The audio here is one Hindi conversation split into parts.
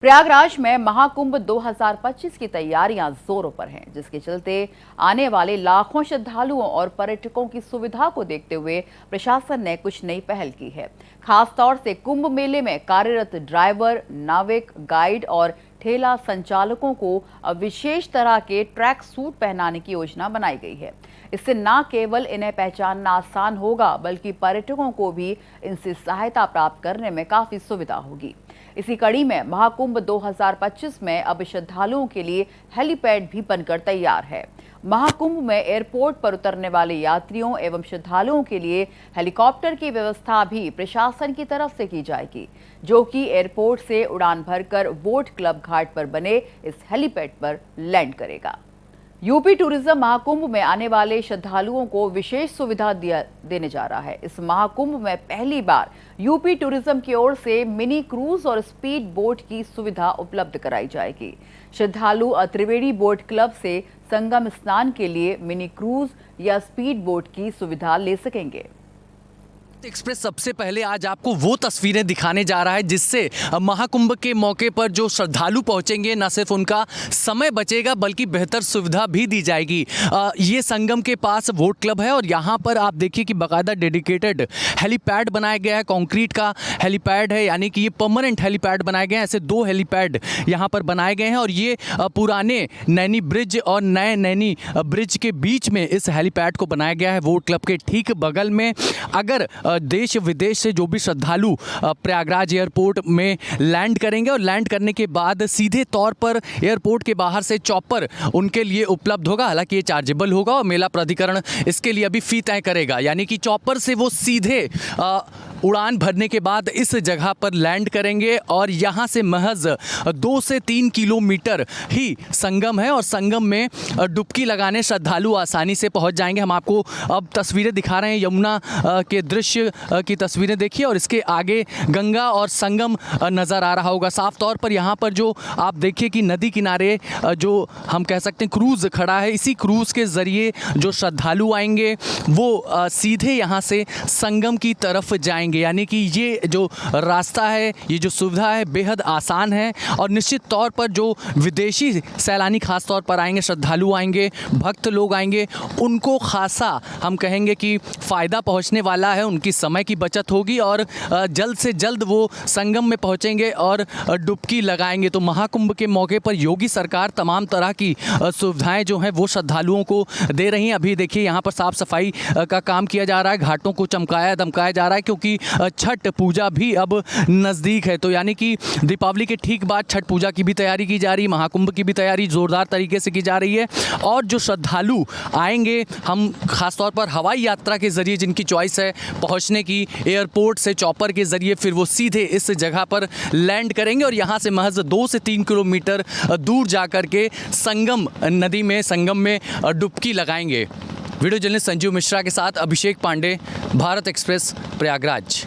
प्रयागराज में महाकुंभ 2025 की तैयारियां जोरों पर हैं, जिसके चलते आने वाले लाखों श्रद्धालुओं और पर्यटकों की सुविधा को देखते हुए प्रशासन ने कुछ नई पहल की है। खास तौर से कुंभ मेले में कार्यरत ड्राइवर, नाविक, गाइड और ठेला संचालकों को विशेष तरह के ट्रैक सूट पहनाने की योजना बनाई गई है। इससे न केवल इन्हें पहचानना आसान होगा, बल्कि पर्यटकों को भी इनसे सहायता प्राप्त करने में काफी सुविधा होगी। इसी कड़ी में महाकुंभ 2025 में अब श्रद्धालुओं के लिए हेलीपैड भी बनकर तैयार है। महाकुंभ में एयरपोर्ट पर उतरने वाले यात्रियों एवं श्रद्धालुओं के लिए हेलीकॉप्टर की व्यवस्था भी प्रशासन की तरफ से की जाएगी, जो कि एयरपोर्ट से उड़ान भरकर वोट क्लब घाट पर बने इस हेलीपैड पर लैंड करेगा। यूपी टूरिज्म महाकुंभ में आने वाले श्रद्धालुओं को विशेष सुविधा देने जा रहा है। इस महाकुंभ में पहली बार यूपी टूरिज्म की ओर से मिनी क्रूज और स्पीड बोट की सुविधा उपलब्ध कराई जाएगी। श्रद्धालु त्रिवेणी बोट क्लब से संगम स्नान के लिए मिनी क्रूज या स्पीड बोट की सुविधा ले सकेंगे। एक्सप्रेस सबसे पहले आज आपको वो तस्वीरें दिखाने जा रहा है जिससे महाकुंभ के मौके पर जो श्रद्धालु पहुंचेंगे, न सिर्फ उनका समय बचेगा बल्कि बेहतर सुविधा भी दी जाएगी। ये संगम के पास वोट क्लब है और यहाँ पर आप देखिए कि बाकायदा डेडिकेटेड हेलीपैड बनाया गया है। कंक्रीट का हेलीपैड है, यानी कि ये परमानेंट हेलीपैड बनाए गए हैं। ऐसे 2 हेलीपैड यहाँ पर बनाए गए हैं और ये पुराने नैनी ब्रिज और नए नैनी ब्रिज के बीच में इस हेलीपैड को बनाया गया है। वोट क्लब के ठीक बगल में अगर देश विदेश से जो भी श्रद्धालु प्रयागराज एयरपोर्ट में लैंड करेंगे और लैंड करने के बाद सीधे तौर पर एयरपोर्ट के बाहर से चॉपर उनके लिए उपलब्ध होगा। हालांकि ये चार्जेबल होगा और मेला प्राधिकरण इसके लिए अभी फी तय करेगा, यानी कि चॉपर से वो सीधे उड़ान भरने के बाद इस जगह पर लैंड करेंगे और यहाँ से महज 2 से 3 किलोमीटर ही संगम है और संगम में डुबकी लगाने श्रद्धालु आसानी से पहुँच जाएंगे। हम आपको अब तस्वीरें दिखा रहे हैं, यमुना के दृश्य की तस्वीरें देखिए और इसके आगे गंगा और संगम नज़र आ रहा होगा साफ तौर पर। यहाँ पर जो आप देखिए कि नदी किनारे जो हम कह सकते हैं क्रूज़ खड़ा है, इसी क्रूज़ के ज़रिए जो श्रद्धालु आएंगे वो सीधे यहाँ से संगम की तरफ जाएंगे। यानी कि ये जो रास्ता है, ये जो सुविधा है बेहद आसान है और निश्चित तौर पर जो विदेशी सैलानी खास तौर पर आएंगे, श्रद्धालु आएंगे, भक्त लोग आएंगे, उनको खासा हम कहेंगे कि फ़ायदा पहुंचने वाला है। उनकी समय की बचत होगी और जल्द से जल्द वो संगम में पहुंचेंगे और डुबकी लगाएंगे। तो महाकुंभ के मौके पर योगी सरकार तमाम तरह की सुविधाएं जो हैं वो श्रद्धालुओं को दे रही हैं। अभी देखिए यहाँ पर साफ सफाई का काम किया जा रहा है, घाटों को चमकाया दमकाया जा रहा है, क्योंकि छठ पूजा भी अब नज़दीक है। तो यानी कि दीपावली के ठीक बाद छठ पूजा की भी तैयारी की जा रही है, महाकुंभ की भी तैयारी ज़ोरदार तरीके से की जा रही है। और जो श्रद्धालु आएंगे, हम खासतौर पर हवाई यात्रा के ज़रिए जिनकी चॉइस है पहुंचने की, एयरपोर्ट से चॉपर के ज़रिए फिर वो सीधे इस जगह पर लैंड करेंगे और यहाँ से महज 2 से 3 किलोमीटर दूर जा कर के संगम नदी में, संगम में डुबकी लगाएंगे। वीडियो जर्नलिस्ट संजीव मिश्रा के साथ अभिषेक पांडे, भारत एक्सप्रेस, प्रयागराज।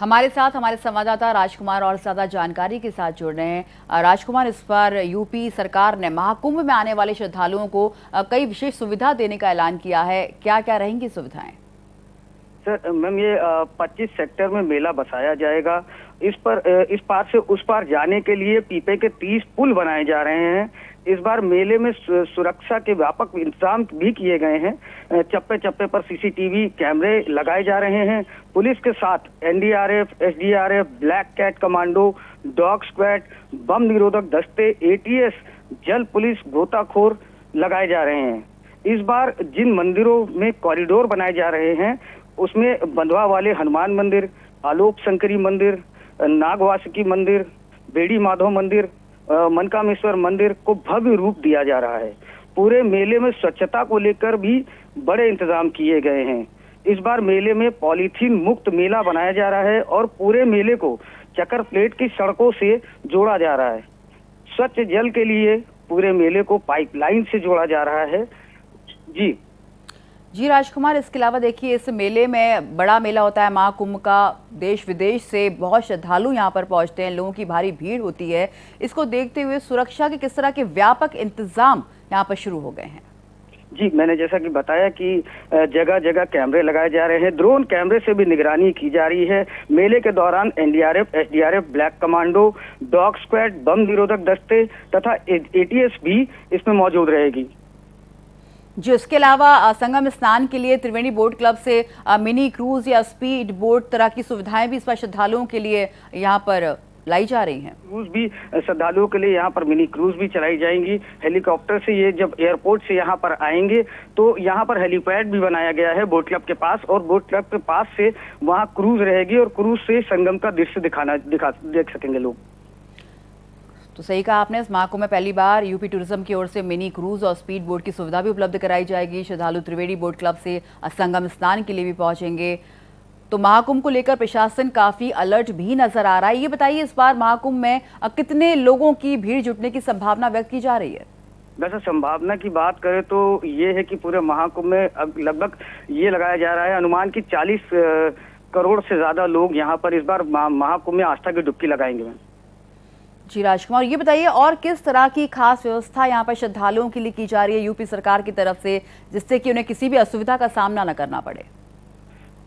हमारे साथ हमारे संवाददाता राजकुमार और ज़्यादा जानकारी के साथ जुड़ रहे हैं। राजकुमार, इस पर यूपी सरकार ने महाकुंभ में आने वाले श्रद्धालुओं को कई विशेष सुविधा देने का ऐलान किया है। क्या क्या रहेंगी सुविधाएं? सर मैम, ये 25 सेक्टर में मेला बसाया जाएगा। इस पार से उस पार जाने के लिए पीपे के 30 पुल बनाए जा रहे हैं। इस बार मेले में सुरक्षा के व्यापक इंतजाम भी किए गए हैं। चप्पे चप्पे पर सीसीटीवी कैमरे लगाए जा रहे हैं। पुलिस के साथ NDRF, SDRF, black cat commando, dog squad, bomb निरोधक दस्ते, एटीएस, जल पुलिस, गोताखोर लगाए जा रहे हैं। इस बार जिन मंदिरों में कॉरिडोर बनाए जा रहे हैं उसमें बंधवा वाले हनुमान मंदिर, आलोक शंकरी मंदिर, नागवासुकी मंदिर, बेड़ी माधव मंदिर, मनकामेश्वर मंदिर को भव्य रूप दिया जा रहा है। पूरे मेले में स्वच्छता को लेकर भी बड़े इंतजाम किए गए हैं। इस बार मेले में पॉलीथीन मुक्त मेला बनाया जा रहा है और पूरे मेले को चक्कर प्लेट की सड़कों से जोड़ा जा रहा है। स्वच्छ जल के लिए पूरे मेले को पाइपलाइन से जोड़ा जा रहा है। जी राजकुमार, इसके अलावा देखिए इस मेले में बड़ा मेला होता है महाकुंभ का, देश विदेश से बहुत श्रद्धालु यहाँ पर पहुँचते हैं, लोगों की भारी भीड़ होती है। इसको देखते हुए सुरक्षा के किस तरह के व्यापक इंतजाम यहाँ पर शुरू हो गए हैं? जी, मैंने जैसा कि बताया कि जगह जगह कैमरे लगाए जा रहे हैं, ड्रोन कैमरे से भी निगरानी की जा रही है। मेले के दौरान NDRF, SDRF, black commando, dog squad, bomb निरोधक दस्ते तथा एटीएस भी इसमें मौजूद रहेगी। जी, उसके अलावा संगम स्नान के लिए त्रिवेणी बोट क्लब से मिनी क्रूज या स्पीड बोट तरह की सुविधाएं भी इस बार श्रद्धालुओं के लिए यहाँ पर लाई जा रही हैं। क्रूज भी श्रद्धालुओं के लिए यहाँ पर मिनी क्रूज भी चलाई जाएंगी। हेलीकॉप्टर से ये जब एयरपोर्ट से यहाँ पर आएंगे तो यहाँ पर हेलीपैड भी बनाया गया है बोट क्लब के पास, और बोट क्लब के पास से वहाँ क्रूज रहेगी और क्रूज से संगम का दृश्य देख सकेंगे लोग। तो सही कहा आपने, इस महाकुंभ में पहली बार यूपी टूरिज्म की ओर से मिनी क्रूज और स्पीड बोट की सुविधा भी उपलब्ध कराई जाएगी। श्रद्धालु त्रिवेणी बोट क्लब से संगम स्नान के लिए भी पहुंचेंगे। तो महाकुंभ को लेकर प्रशासन काफी अलर्ट भी नजर आ रहा है। ये बताइए, इस बार महाकुंभ में कितने लोगों की भीड़ जुटने की संभावना व्यक्त की जा रही है? वैसे संभावना की बात करें तो ये है कि पूरे महाकुंभ में लगभग ये लगाया जा रहा है अनुमान की 40 करोड़ से ज्यादा लोग यहाँ पर इस बार महाकुंभ में आस्था की डुबकी लगाएंगे। जी राजकुमार, ये बताइए और किस तरह की खास व्यवस्था यहाँ पर श्रद्धालुओं के लिए की जा रही है यूपी सरकार की तरफ से, जिससे कि उन्हें किसी भी असुविधा का सामना न करना पड़े?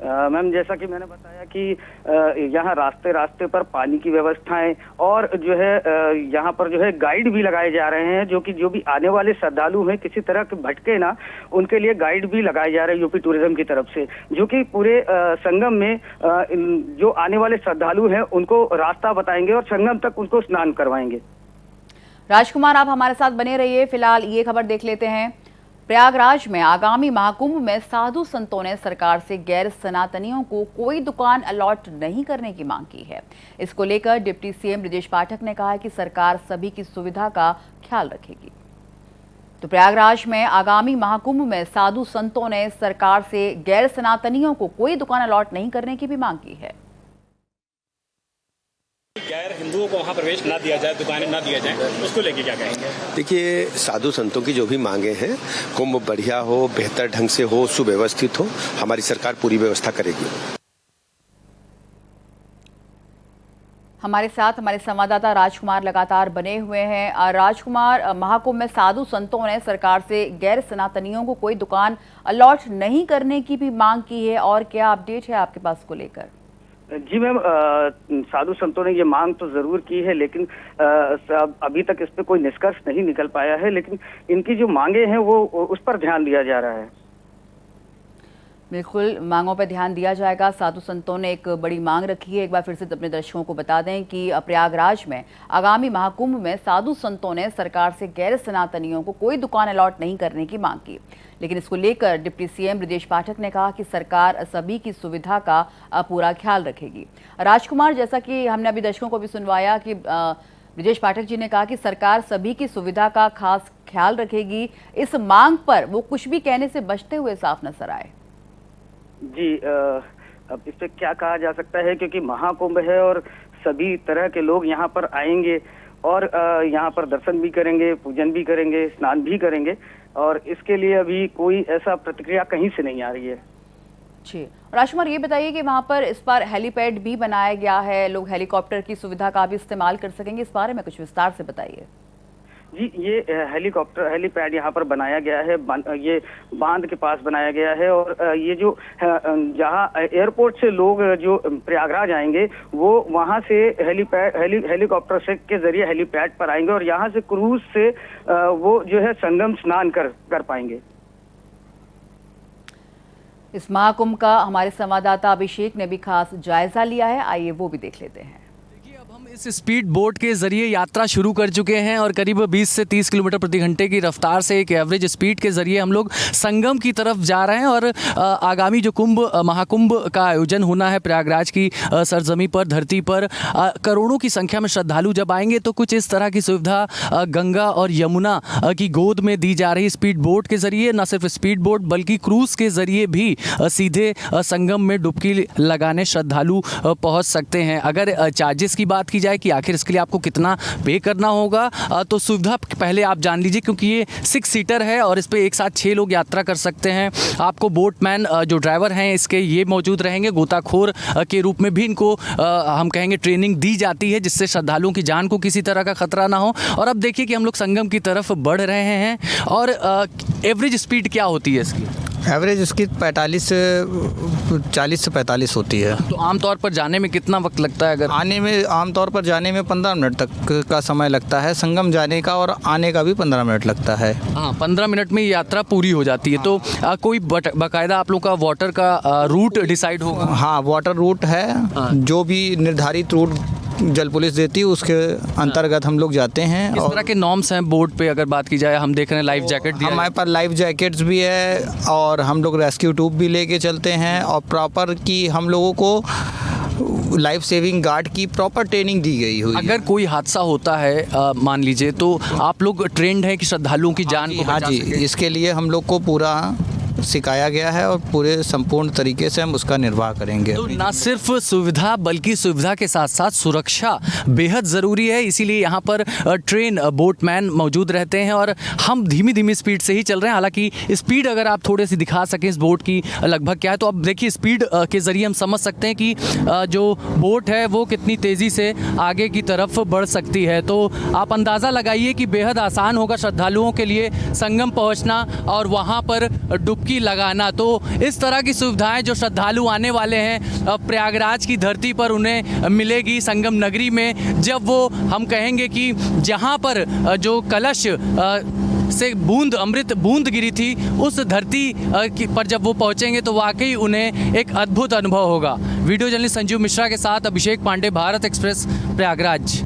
मैम, जैसा कि मैंने बताया कि यहाँ रास्ते रास्ते पर पानी की व्यवस्थाएं और जो है यहाँ पर जो है गाइड भी लगाए जा रहे हैं, जो भी आने वाले श्रद्धालु हैं किसी तरह के भटके ना, उनके लिए गाइड भी लगाए जा रहे हैं यूपी टूरिज्म की तरफ से, जो कि पूरे संगम में जो आने वाले श्रद्धालु हैं उनको रास्ता बताएंगे और संगम तक उनको स्नान करवाएंगे। राजकुमार, आप हमारे साथ बने रहिए। फिलहाल ये खबर देख लेते हैं। प्रयागराज में आगामी महाकुंभ में साधु संतों ने सरकार से गैर सनातनियों को कोई दुकान अलॉट नहीं करने की मांग की है। इसको लेकर डिप्टी सीएम ब्रजेश पाठक ने कहा है कि सरकार सभी की सुविधा का ख्याल रखेगी। तो प्रयागराज में आगामी महाकुंभ में साधु संतों ने सरकार से गैर सनातनियों को कोई दुकान अलॉट नहीं करने की भी मांग की है। गैर हिंदुओं को वहाँ प्रवेश ना दिया जाए, दुकानें ना दिया जाए, उसको लेके क्या कहेंगे? देखिए, साधु संतों की जो भी मांगे हैं, कुंभ बढ़िया हो, बेहतर ढंग से हो, सुव्यवस्थित हो, हमारी सरकार पूरी व्यवस्था करेगी। हमारे साथ हमारे संवाददाता राजकुमार लगातार बने हुए हैं। राजकुमार, महाकुंभ में साधु संतों ने सरकार से गैर सनातनियों को कोई दुकान अलॉट नहीं करने की भी मांग की है, और क्या अपडेट है आपके पास को लेकर? जी मैम, साधु संतों ने ये मांग तो जरूर की है, लेकिन अभी तक इस पे कोई निष्कर्ष नहीं निकल पाया है, लेकिन इनकी जो मांगे हैं वो उस पर ध्यान दिया जा रहा है। बिल्कुल, मांगों पर ध्यान दिया जाएगा। साधु संतों ने एक बड़ी मांग रखी है। एक बार फिर से अपने दर्शकों को बता दें कि प्रयागराज में आगामी महाकुंभ में साधु संतों ने सरकार से गैर सनातनियों को कोई दुकान अलॉट नहीं करने की मांग की, लेकिन इसको लेकर डिप्टी सीएम ब्रजेश पाठक ने कहा कि सरकार सभी की सुविधा का पूरा ख्याल रखेगी। राजकुमार, जैसा कि हमने अभी दर्शकों को भी सुनवाया कि ब्रजेश पाठक जी ने कहा कि सरकार सभी की सुविधा का खास ख्याल रखेगी, इस मांग पर वो कुछ भी कहने से बचते हुए साफ नजर आए। जी, अब इस पे क्या कहा जा सकता है, क्योंकि महाकुंभ है और सभी तरह के लोग यहाँ पर आएंगे और यहाँ पर दर्शन भी करेंगे, पूजन भी करेंगे, स्नान भी करेंगे, और इसके लिए अभी कोई ऐसा प्रतिक्रिया कहीं से नहीं आ रही है। जी, राजकुमार, ये बताइए कि वहाँ पर इस बार हेलीपैड भी बनाया गया है, लोग हेलीकॉप्टर की सुविधा का भी इस्तेमाल कर सकेंगे, इस बारे में कुछ विस्तार से बताइए। जी, ये हेलीपैड यहाँ पर बनाया गया है, ये बांध के पास बनाया गया है, और ये जो जहाँ एयरपोर्ट से लोग जो प्रयागराज आएंगे वो वहाँ से हेलीकॉप्टर से के जरिए हेलीपैड पर आएंगे और यहाँ से क्रूज से वो जो है संगम स्नान कर पाएंगे। इस महाकुंभ का हमारे संवाददाता अभिषेक ने भी खास जायजा लिया है, आइए वो भी देख लेते हैं। इस स्पीड बोट के जरिए यात्रा शुरू कर चुके हैं और करीब 20 से 30 किलोमीटर प्रति घंटे की रफ्तार से एक एवरेज स्पीड के जरिए हम लोग संगम की तरफ जा रहे हैं। और आगामी जो महाकुंभ का आयोजन होना है प्रयागराज की सरजमी पर, धरती पर करोड़ों की संख्या में श्रद्धालु जब आएंगे तो कुछ इस तरह की सुविधा गंगा और यमुना की गोद में दी जा रही स्पीड बोट के जरिए। न सिर्फ स्पीड बोट बल्कि क्रूज के जरिए भी सीधे संगम में डुबकी लगाने श्रद्धालु पहुँच सकते हैं। अगर चार्जेस की बात की जाए कि आखिर इसके लिए आपको कितना पे करना होगा, तो सुविधा पहले आप जान लीजिए, क्योंकि ये 6 सीटर है और इस पर एक साथ 6 लोग यात्रा कर सकते हैं। आपको बोटमैन जो ड्राइवर हैं इसके ये मौजूद रहेंगे, गोताखोर के रूप में भी इनको हम कहेंगे ट्रेनिंग दी जाती है, जिससे श्रद्धालुओं की जान को किसी तरह का खतरा ना हो। और अब देखिए कि हम लोग संगम की तरफ बढ़ रहे हैं और एवरेज स्पीड क्या होती है इसकी? एवरेज इसकी 40 से 45 होती है। तो आमतौर पर जाने में कितना वक्त लगता है? अगर आने में आमतौर पर जाने में 15 मिनट तक का समय लगता है, संगम जाने का, और आने का भी 15 मिनट लगता है। हाँ, 15 मिनट में यात्रा पूरी हो जाती है। तो कोई बाकायदा आप लोग का वाटर का रूट डिसाइड होगा? हाँ, वाटर रूट है, जो भी निर्धारित रूट जल पुलिस देती है उसके अंतर्गत हम लोग जाते हैं। किस तरह के नॉर्म्स हैं बोर्ड पे अगर बात की जाए? हम देख रहे हैं लाइफ जैकेट दिया हमारे पास लाइफ जैकेट्स भी है और हम लोग रेस्क्यू ट्यूब भी लेके चलते हैं, और प्रॉपर की हम लोगों को लाइफ सेविंग गार्ड की प्रॉपर ट्रेनिंग दी गई हुई है। अगर कोई हादसा होता है मान लीजिए, तो आप लोग ट्रेंड हैं कि श्रद्धालुओं की जान को हाँ बचा जी, सकें? इसके लिए हम लोग को पूरा सिखाया गया है और पूरे संपूर्ण तरीके से हम उसका निर्वाह करेंगे। तो ना सिर्फ सुविधा बल्कि सुविधा के साथ साथ सुरक्षा बेहद ज़रूरी है, इसीलिए यहाँ पर ट्रेन बोटमैन मौजूद रहते हैं और हम धीमी धीमी स्पीड से ही चल रहे हैं। हालांकि स्पीड अगर आप थोड़ी सी दिखा सकें इस बोट की लगभग क्या है, तो अब देखिए स्पीड के ज़रिए हम समझ सकते हैं कि जो बोट है वो कितनी तेज़ी से आगे की तरफ बढ़ सकती है। तो आप अंदाज़ा लगाइए कि बेहद आसान होगा श्रद्धालुओं के लिए संगम पहुँचना और वहाँ पर डुबकी लगाना। तो इस तरह की सुविधाएं जो श्रद्धालु आने वाले हैं प्रयागराज की धरती पर उन्हें मिलेगी संगम नगरी में, जब वो हम कहेंगे कि जहां पर जो कलश से अमृत बूंद गिरी थी उस धरती पर जब वो पहुंचेंगे तो वाकई उन्हें एक अद्भुत अनुभव होगा। वीडियो जर्नलिस्ट संजीव मिश्रा के साथ अभिषेक पांडे, भारत एक्सप्रेस, प्रयागराज।